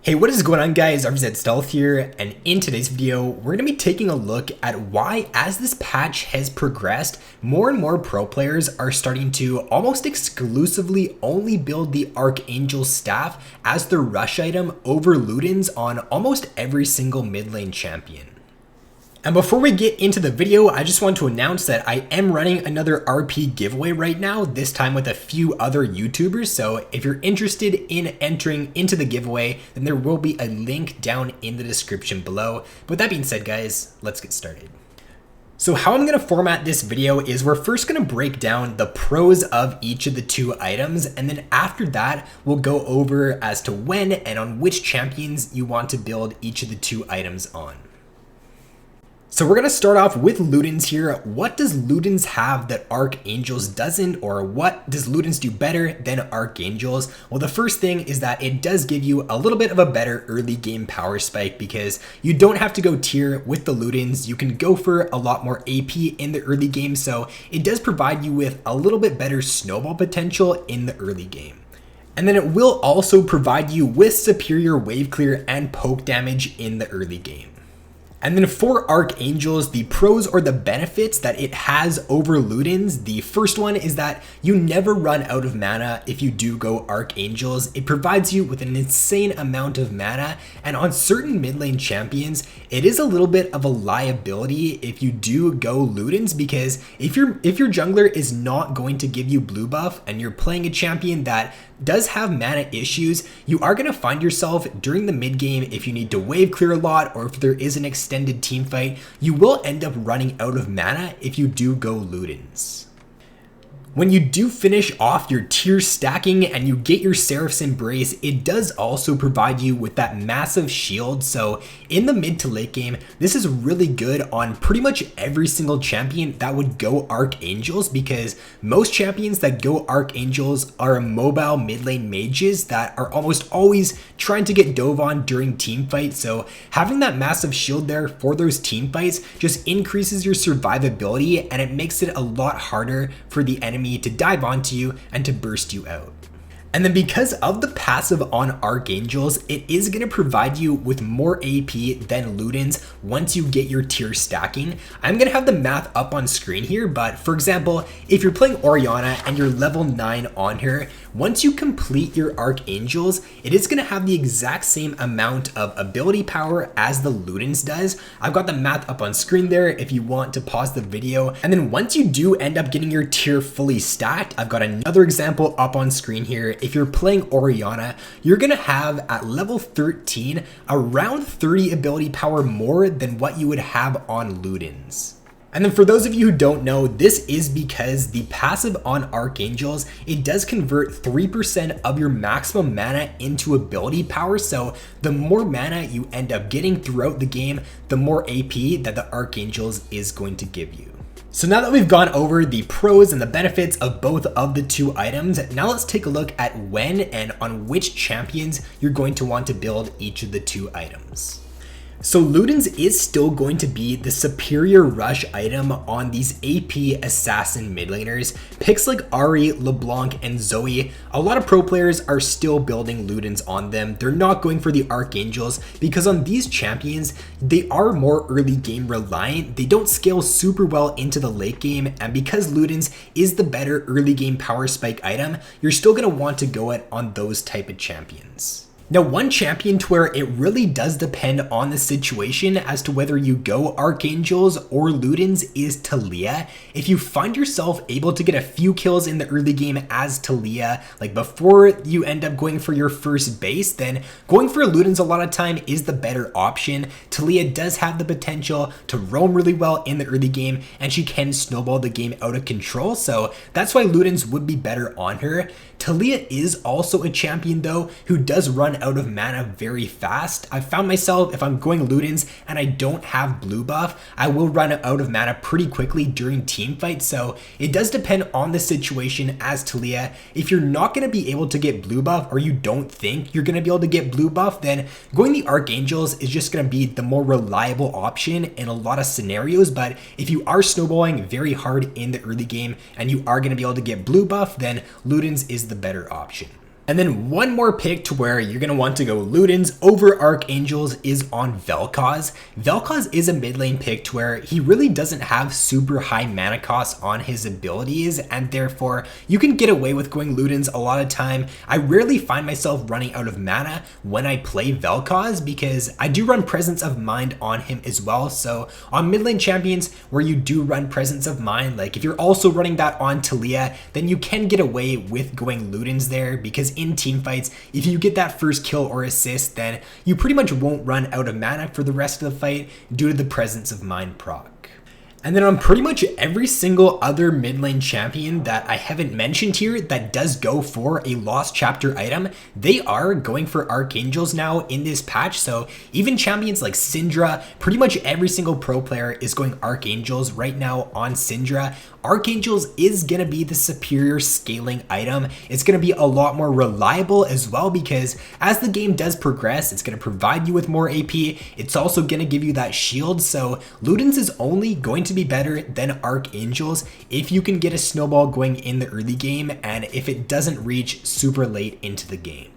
Hey, what is going on guys? RvzStealth here, and in today's video, we're going to be taking a look at why, as this patch has progressed, more and more pro players are starting to almost exclusively only build the Archangel staff as their rush item over Ludens on almost every single mid lane champion. And before we get into the video, I just want to announce that I am running another RP giveaway right now, this time with a few other YouTubers. So if you're interested in entering into the giveaway, then there will be a link down in the description below. But with that being said, guys, let's get started. So how I'm going to format this video is we're first going to break down the pros of each of the two items, and then after that, we'll go over as to when and on which champions you want to build each of the two items on. So we're going to start off with Ludens here. What does Ludens have that Archangels doesn't, or what does Ludens do better than Archangels? Well, the first thing is that it does give you a little bit of a better early game power spike because you don't have to go tier with the Ludens. You can go for a lot more AP in the early game, so it does provide you with a little bit better snowball potential in the early game. And then it will also provide you with superior wave clear and poke damage in the early game. And then for Archangels, the pros or the benefits that it has over Ludens, the first one is that you never run out of mana if you do go Archangels. It provides you with an insane amount of mana, and on certain mid lane champions, it is a little bit of a liability if you do go Ludens, because if your jungler is not going to give you blue buff and you're playing a champion that does have mana issues, you are going to find yourself during the mid game, if you need to wave clear a lot or if there is an extended team fight, you will end up running out of mana if you do go Ludens. When you do finish off your tier stacking and you get your Seraph's Embrace, it does also provide you with that massive shield. So in the mid to late game, this is really good on pretty much every single champion that would go Archangels, because most champions that go Archangels are mobile mid lane mages that are almost always trying to get dove on during team fights. So having that massive shield there for those team fights just increases your survivability, and it makes it a lot harder for the enemy to dive onto you and to burst you out. And then because of the passive on Archangels, it is going to provide you with more AP than Ludens once you get your tier stacking. I'm going to have the math up on screen here, but for example, if you're playing Orianna and you're level 9 on her, once you complete your Archangels, it is going to have the exact same amount of ability power as the Ludens does. I've got the math up on screen there if you want to pause the video. And then once you do end up getting your tier fully stacked, I've got another example up on screen here. If you're playing Orianna, you're going to have at level 13 around 30 ability power more than what you would have on Ludens. And then for those of you who don't know, this is because the passive on Archangels, it does convert 3% of your maximum mana into ability power. So the more mana you end up getting throughout the game, the more AP that the Archangels is going to give you. So now that we've gone over the pros and the benefits of both of the two items, now let's take a look at when and on which champions you're going to want to build each of the two items. So Ludens is still going to be the superior rush item on these AP assassin mid laners. Picks like Ahri, LeBlanc, and Zoe, a lot of pro players are still building Ludens on them. They're not going for the Archangels because on these champions, they are more early game reliant. They don't scale super well into the late game, and because Ludens is the better early game power spike item, you're still going to want to go it on those type of champions. Now, one champion to where it really does depend on the situation as to whether you go Archangels or Ludens is Taliyah. If you find yourself able to get a few kills in the early game as Taliyah, like before you end up going for your first base, then going for Ludens a lot of time is the better option. Taliyah does have the potential to roam really well in the early game, and she can snowball the game out of control, so that's why Ludens would be better on her. Taliyah is also a champion though who does run out of mana very fast. I've found myself, if I'm going Ludens and I don't have blue buff, I will run out of mana pretty quickly during team fights, so it does depend on the situation as Taliyah. If you're not going to be able to get blue buff, or you don't think you're going to be able to get blue buff, then going the Archangels is just going to be the more reliable option in a lot of scenarios. But if you are snowballing very hard in the early game and you are going to be able to get blue buff, then Ludens is the better option. And then one more pick to where you're going to want to go Ludens over Archangels is on Vel'Koz. Vel'Koz is a mid lane pick to where he really doesn't have super high mana costs on his abilities, and therefore you can get away with going Ludens a lot of time. I rarely find myself running out of mana when I play Vel'Koz because I do run Presence of Mind on him as well. So on mid lane champions where you do run Presence of Mind, like if you're also running that on Talia, then you can get away with going Ludens there, because in team fights, if you get that first kill or assist, then you pretty much won't run out of mana for the rest of the fight due to the Presence of Mind proc. And then on pretty much every single other mid lane champion that I haven't mentioned here that does go for a Lost Chapter item, they are going for Archangels now in this patch. So even champions like Syndra, pretty much every single pro player is going Archangels right now on Syndra. Archangels is going to be the superior scaling item. It's going to be a lot more reliable as well, because as the game does progress, it's going to provide you with more AP. It's also going to give you that shield. So Ludens is only going to be better than Archangels if you can get a snowball going in the early game and if it doesn't reach super late into the game.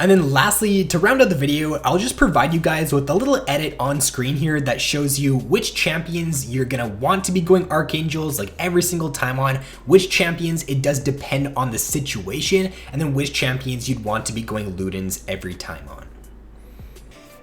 And then lastly, to round out the video, I'll just provide you guys with a little edit on screen here that shows you which champions you're gonna want to be going Archangels like every single time on, which champions it does depend on the situation, and then which champions you'd want to be going Ludens every time on.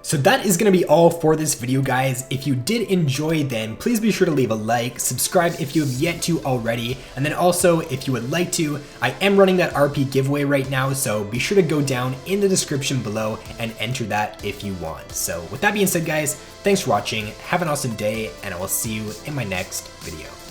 So that is going to be all for this video, guys. If you did enjoy, then please be sure to leave a like, subscribe if you have yet to already, and then also if you would like to, I am running that RP giveaway right now, so be sure to go down in the description below and enter that if you want. So with that being said, guys, thanks for watching, have an awesome day, and I will see you in my next video.